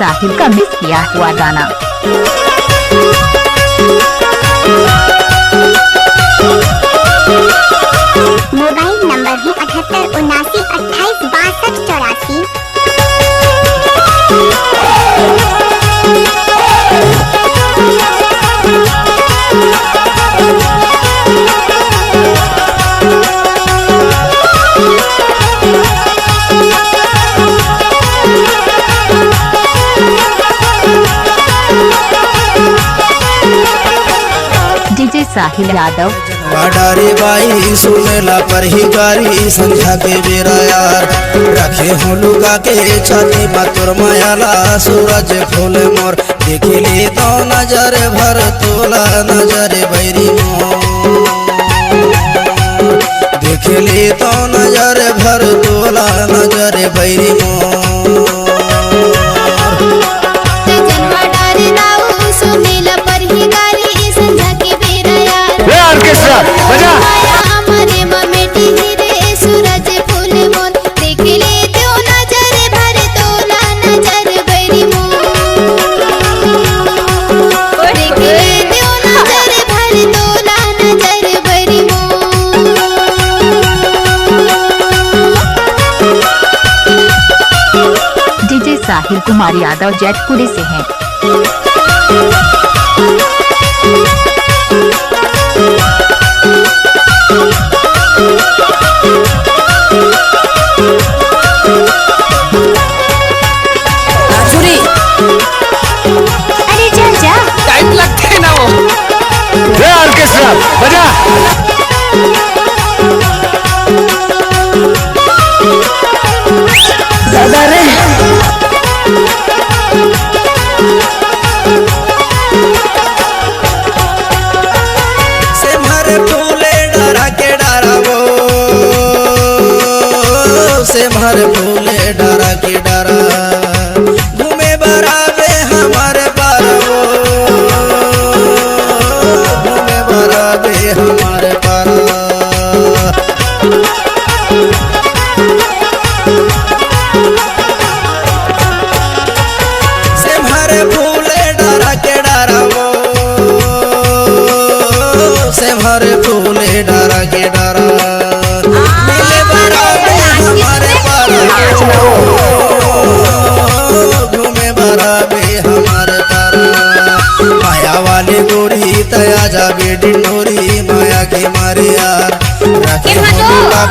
साहिल का मिस किया हुआ गाना। मोबाइल नंबर है 7879286284। डीजे साहिल यादव। डारे बाई सुनेला पर ही गारी संध्या के बेरा यार रखे हो लुका के छाती मातुर मायाला सूरज फूल मोर देखे ले तो नजर भर तोला नजर बैरी मोर देखे ले तो नजर भर तोला नजर बैरी मोर। डीजे साहिल कुमार यादव जैतपुरी से हैं। अरे जा जा टाइम लगते है ना वो। ऑर्केस्ट्रा बजा। दादा रे से मारे फूले डरा के डरा वो से मारे फूले डरा के डरा घूमे बराबे हमारे पारा वो घूमे बराबे हमारे पारा से मारे फूले डरा के डरा वो से मारे फूले डरा के डरा मिले बराबे हमारे पारा घूमे बराबे हमारे पारा माया वाली गोरी तया जाबे डिंडोरी माया के मारे यार रखे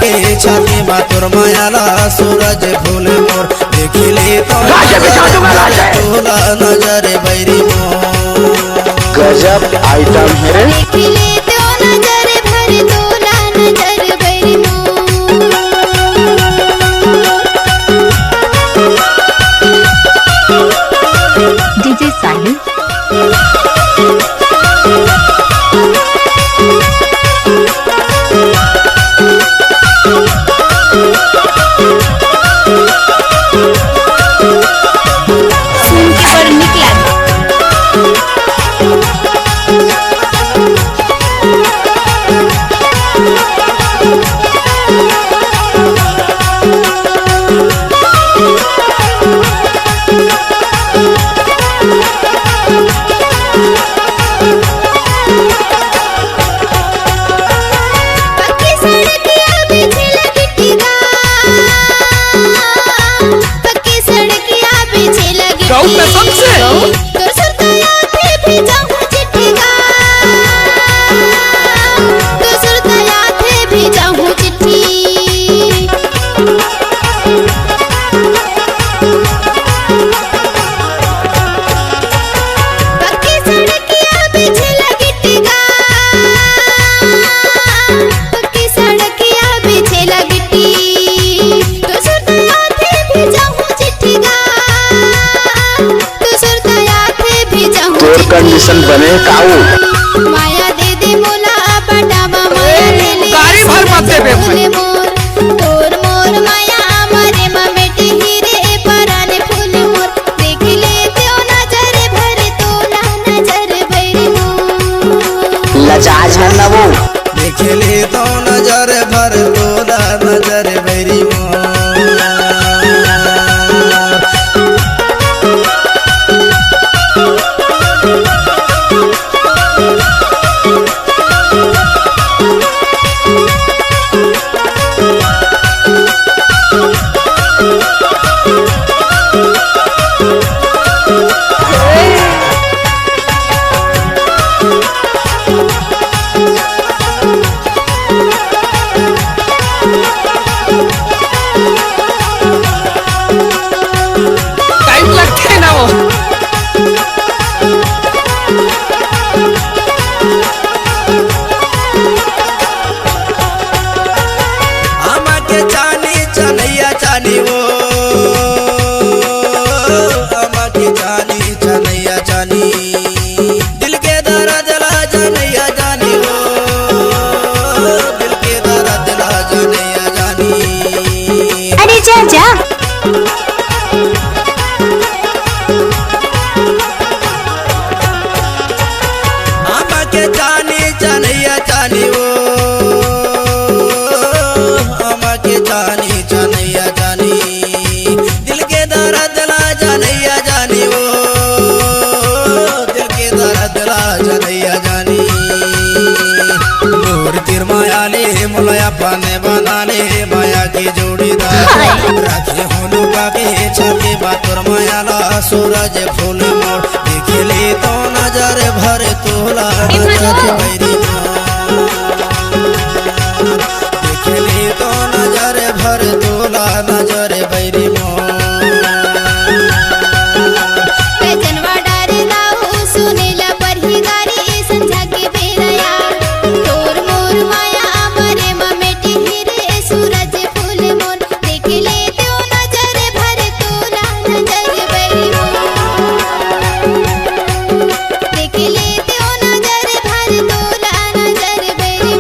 के छाती मातुर मायाला सूरज फूल मोर देखी ले तो तोला नजर बैरी मोर। गजब आइटम है रे। डीजे साहिल। कंडीशन बने काऊ माया दे दे मोला पटावा माया ले ले गाड़ी भर मत दे बे मोर तोर मोर माया हमारे मां बेटे हीरे पराने फूल मोर देख ले तो नजर भर तोला नजर भर मोर लजाज है ना वो देख ले तो नजर भर तोला नजर भरी मोर। के जानी जानैया जानी वो अमा के जानी जानैया जानी दिल के दर्द ला जानैया जानी वो दिल के दर्द ला जानैया जानी नूर तिर माया ले मुलाया पाने बनाने माया की जोड़ीदार राखे होलू बागे छके बातुर माया ला सूरज फूल मोर देखले तो नजर भर तोला नजर बैरी देखले तो नजर भर तोला नजर बैरी जनवा डारे लाऊ सुनेला पर ही गारी संझा के बेरया तोर मोर माया अमरे ममेटी हीरे सूरज फूल मोर देख ले तो नजर भर तोला नजर बैरी देख ले तो नजर भर तोला नजर बैरी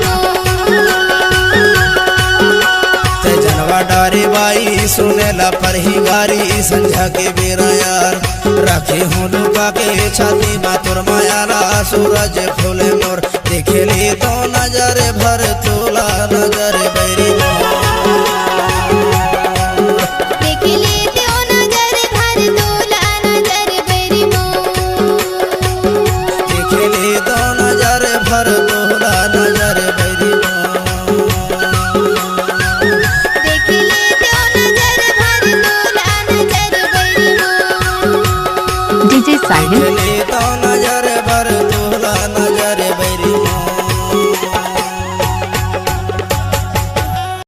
जनवा डारे बाई सुनेला पर ही गारी संझा के बेरा यार राखे हूँ लुका के छाती मातुर मायाला सूरज फूले मोर देखे ले तो नजर भर तोला नजर बैरी देख ले तो नजर भर तोला नजर बैरी देखे ले तो